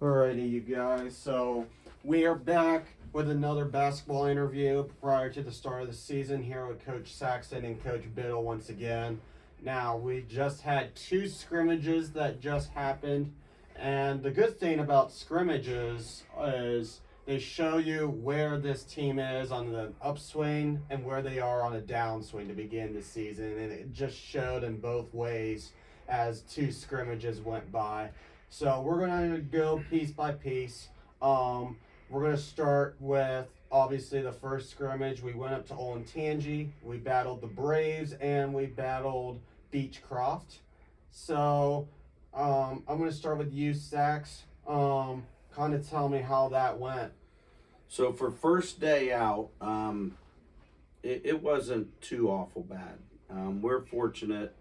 Alrighty, you guys. So we are back with another basketball interview prior to the start of the season here with Coach Saxton and Coach Biddle once again. Now, we just had two scrimmages that just happened, and the good thing about scrimmages is they show you where this team is on the upswing and where they are on a downswing to begin the season, and it just showed in both ways as two scrimmages went by. So we're gonna go piece by piece. We're gonna start with obviously the first scrimmage. We went up to Olentangy. We battled the Braves and we battled Beechcroft. So I'm gonna start with you, Sax. Kind of tell me how that went. So for first day out, it wasn't too awful bad. We're fortunate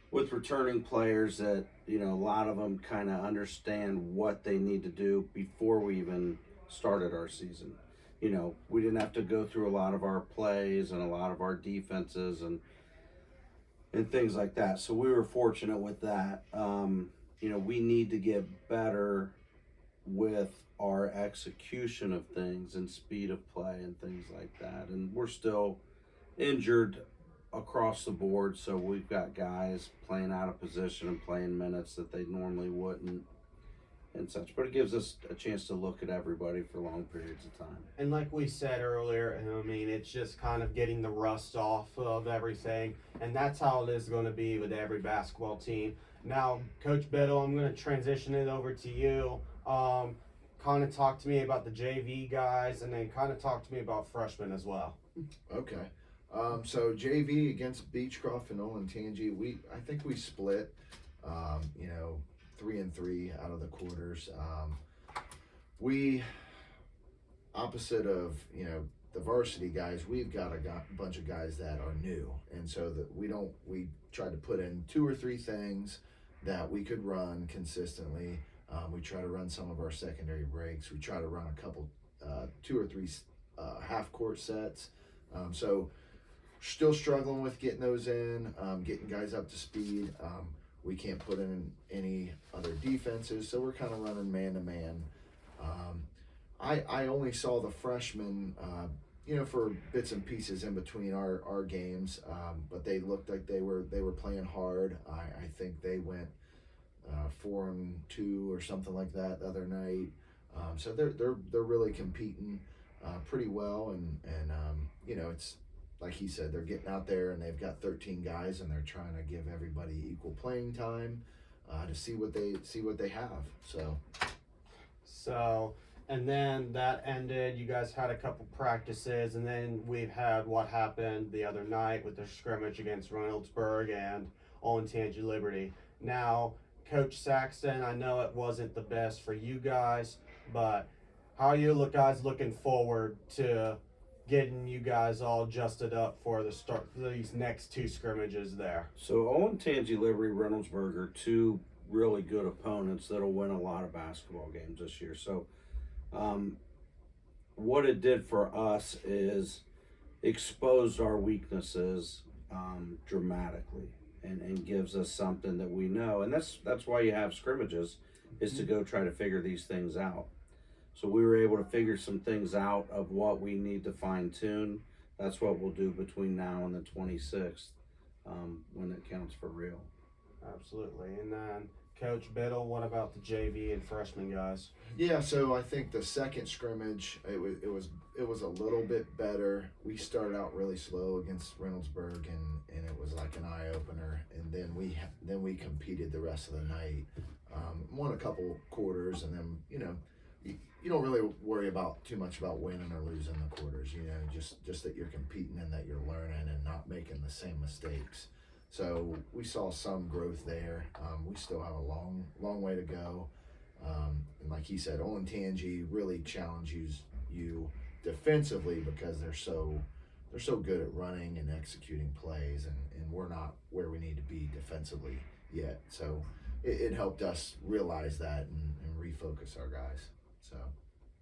with returning players that a lot of them kind of understand what they need to do before we even started our season. We didn't have to go through a lot of our plays and a lot of our defenses and things like that. So we were fortunate with that. We need to get better with our execution of things and speed of play and things like that. And we're still injured across the board, so we've got guys playing out of position and playing minutes that they normally wouldn't and such. But it gives us a chance to look at everybody for long periods of time. And like we said earlier, I mean, it's just kind of getting the rust off of everything. And that's how it is going to be with every basketball team. Now, Coach Biddle, I'm going to transition it over to you. Kind of talk to me about the JV guys and then kind of talk to me about freshmen as well. Okay. So JV against Beechcroft and Olentangy, I think we split, 3-3 out of the quarters. We, opposite of, the varsity guys, we've got a bunch of guys that are new. And so that we try to put in 2 or 3 things that we could run consistently. We try to run some of our secondary breaks. We try to run a couple, 2 or 3 half court sets. So still struggling with getting those in, getting guys up to speed. We can't put in any other defenses, so we're kind of running man-to-man. I only saw the freshmen, for bits and pieces in between our games, but they looked like they were playing hard. I think they went 4-2 or something like that the other night. So they're really competing pretty well, and it's like he said, they're getting out there and they've got 13 guys and they're trying to give everybody equal playing time to see what they have. So, and then that ended. You guys had a couple practices, and then we've had what happened the other night with the scrimmage against Reynoldsburg and Olentangy Liberty. Now, Coach Saxton, I know it wasn't the best for you guys, but how are you guys looking forward to getting you guys all adjusted up for the start these next 2 scrimmages there? So Olentangy, Liberty, Reynoldsburg are 2 really good opponents that'll win a lot of basketball games this year. So what it did for us is exposed our weaknesses dramatically and gives us something that we know. And that's why you have scrimmages, is to go try to figure these things out. So we were able to figure some things out of what we need to fine tune. That's what we'll do between now and the 26th when it counts for real. Absolutely. And then Coach Biddle, what about the JV and freshman guys? Yeah, so I think the second scrimmage it was a little bit better. We started out really slow against Reynoldsburg and it was like an eye opener, and then we competed the rest of the night. Won a couple quarters, and then you don't really worry too much about winning or losing the quarters, just that you're competing and that you're learning and not making the same mistakes. So we saw some growth there. We still have a long way to go. And like he said, Olentangy really challenges you defensively because they're so good at running and executing plays, and we're not where we need to be defensively yet. So it helped us realize that and refocus our guys. So.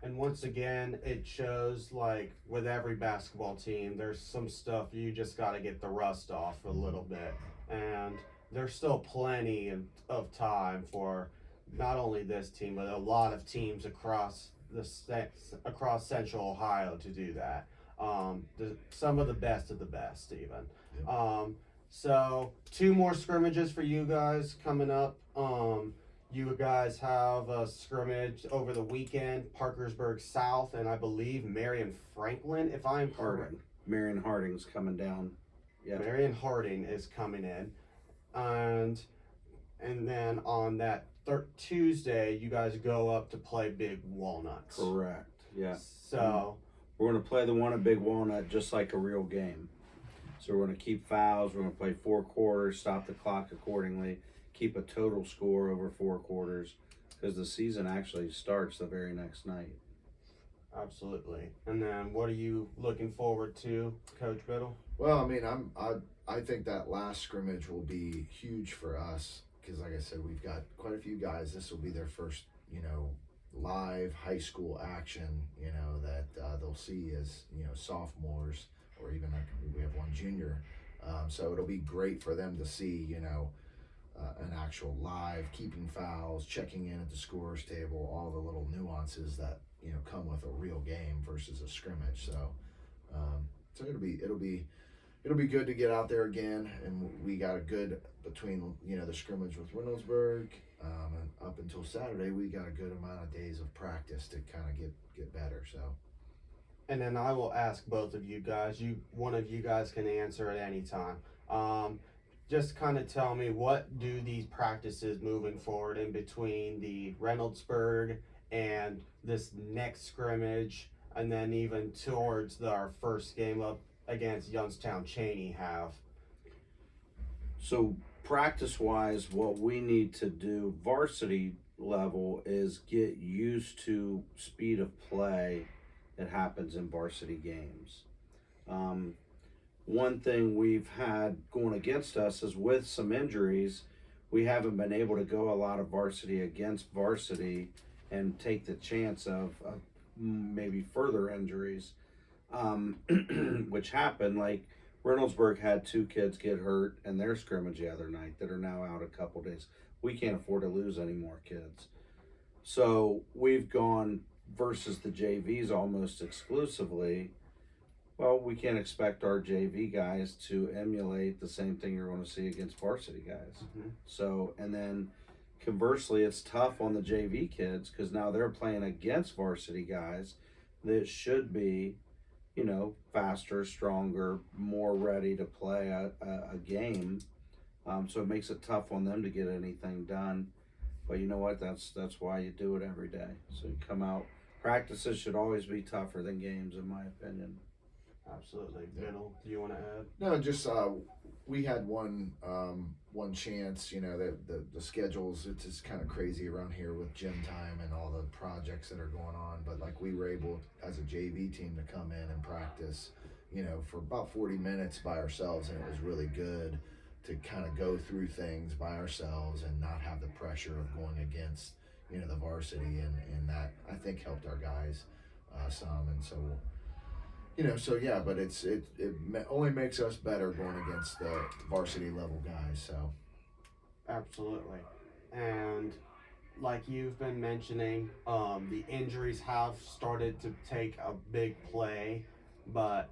And once again, it shows, like with every basketball team, there's some stuff you just got to get the rust off a little bit. And there's still plenty of time for not only this team, but a lot of teams across across Central Ohio to do that. Some of the best even. Yep. So 2 more scrimmages for you guys coming up. You guys have a scrimmage over the weekend, Parkersburg South, and I believe Marion Franklin, if I'm correct. Harding. Marion Harding's coming down. Yeah. Marion Harding is coming in, and then on that Tuesday, you guys go up to play Big Walnuts. Correct. Yeah. So we're going to play the one at Big Walnut just like a real game. So we're going to keep fouls. We're going to play 4 quarters, stop the clock accordingly, keep a total score over 4 quarters, because the season actually starts the very next night. Absolutely. And then what are you looking forward to, Coach Biddle? Well, I mean, I think that last scrimmage will be huge for us because, like I said, we've got quite a few guys. This will be their first, live high school action, that they'll see as, sophomores, or even we have one junior. So it'll be great for them to see, an actual live, keeping fouls, checking in at the scorer's table, all the little nuances that, come with a real game versus a scrimmage. So it'll be good to get out there again, and we got a good between the scrimmage with Reynoldsburg and up until Saturday, we got a good amount of days of practice to kind of get better. So. And then I will ask both of you guys. One of you guys can answer at any time. Just kind of tell me, what do these practices moving forward in between the Reynoldsburg and this next scrimmage, and then even towards our first game up against Youngstown Cheney have? So practice-wise, what we need to do, varsity level, is get used to speed of play that happens in varsity games. One thing we've had going against us is with some injuries, we haven't been able to go a lot of varsity against varsity and take the chance of maybe further injuries, which happened. Like Reynoldsburg had 2 kids get hurt in their scrimmage the other night that are now out a couple days. We can't afford to lose any more kids. So we've gone versus the JVs almost exclusively. Well, we can't expect our JV guys to emulate the same thing you're going to see against varsity guys. Mm-hmm. So, and then conversely, it's tough on the JV kids because now they're playing against varsity guys that should be, faster, stronger, more ready to play a game. So it makes it tough on them to get anything done. But you know what? That's why you do it every day. So you come out. Practices should always be tougher than games, in my opinion. Absolutely. Biddle, do you want to add? No, just we had one chance. The schedules, it's just kind of crazy around here with gym time and all the projects that are going on. But like we were able as a JV team to come in and practice, for about 40 minutes by ourselves, and it was really good to kind of go through things by ourselves and not have the pressure of going against the varsity, and that I think helped our guys some. And so. So yeah, but it only makes us better going against the varsity level guys. So, absolutely, and like you've been mentioning, the injuries have started to take a big play. But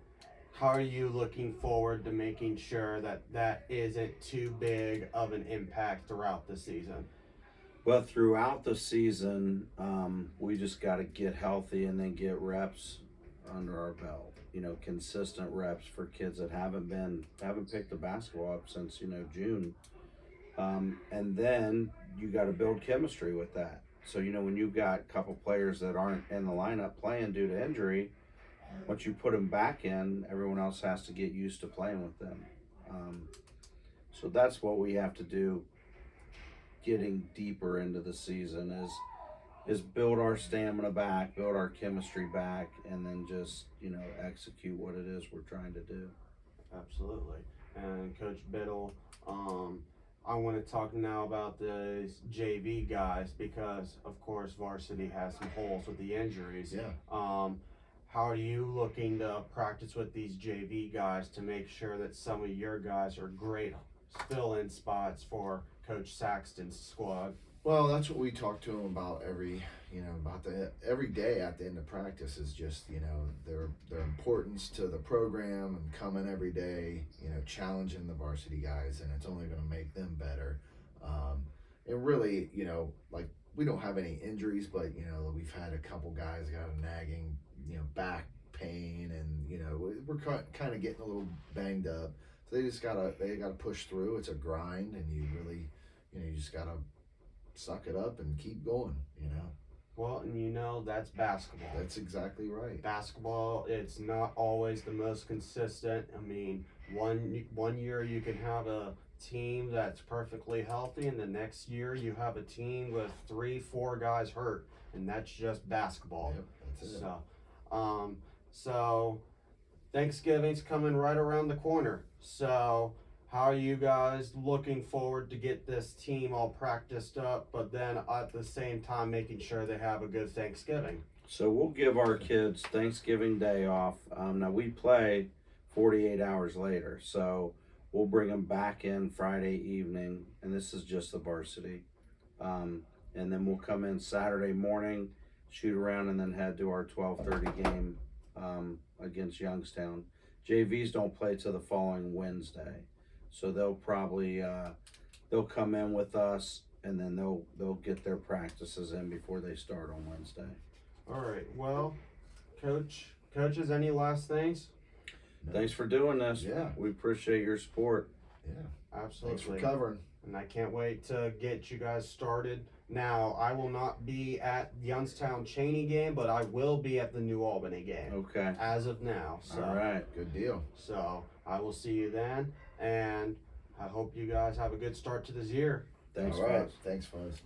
how are you looking forward to making sure that isn't too big of an impact throughout the season? But throughout the season, we just got to get healthy and then get reps under our belt. Consistent reps for kids that haven't picked the basketball up since June, and then you got to build chemistry with that. So when you've got a couple players that aren't in the lineup playing due to injury, once you put them back in, everyone else has to get used to playing with them. So that's what we have to do. Getting deeper into the season is build our stamina back, build our chemistry back, and then just, execute what it is we're trying to do. Absolutely. And Coach Biddle, I want to talk now about the JV guys because, of course, varsity has some holes with the injuries. Yeah. How are you looking to practice with these JV guys to make sure that some of your guys are great fill-in spots for Coach Saxton's squad? Well, that's what we talk to them about every day at the end of practice is just, their importance to the program and coming every day, challenging the varsity guys, and it's only going to make them better. And really, like we don't have any injuries, but we've had a couple guys got a nagging, back pain, and we're kind of getting a little banged up. So they gotta push through. It's a grind, and you really, you just gotta suck it up and keep going. Well, and that's basketball. That's exactly right. Basketball, it's not always the most consistent. I mean, one year you can have a team that's perfectly healthy, and the next year you have a team with 3-4 guys hurt, and that's just basketball. Yep, that's it. So Thanksgiving's coming right around the corner. So how are you guys looking forward to get this team all practiced up, but then at the same time making sure they have a good Thanksgiving? So we'll give our kids Thanksgiving Day off. Now we play 48 hours later, so we'll bring them back in Friday evening, and this is just the varsity. And then we'll come in Saturday morning, shoot around, and then head to our 12:30 game against Youngstown. JVs don't play till the following Wednesday, so they'll probably they'll come in with us, and then they'll get their practices in before they start on Wednesday. All right. Well, coaches, any last things? No. Thanks for doing this. Yeah. We appreciate your support. Yeah. Absolutely. Thanks for covering. And I can't wait to get you guys started. Now, I will not be at the Youngstown Cheney game, but I will be at the New Albany game Okay. as of now. So, All right. Good deal. So I will see you then, and I hope you guys have a good start to this year. Thanks, All right. guys. Thanks, fellas.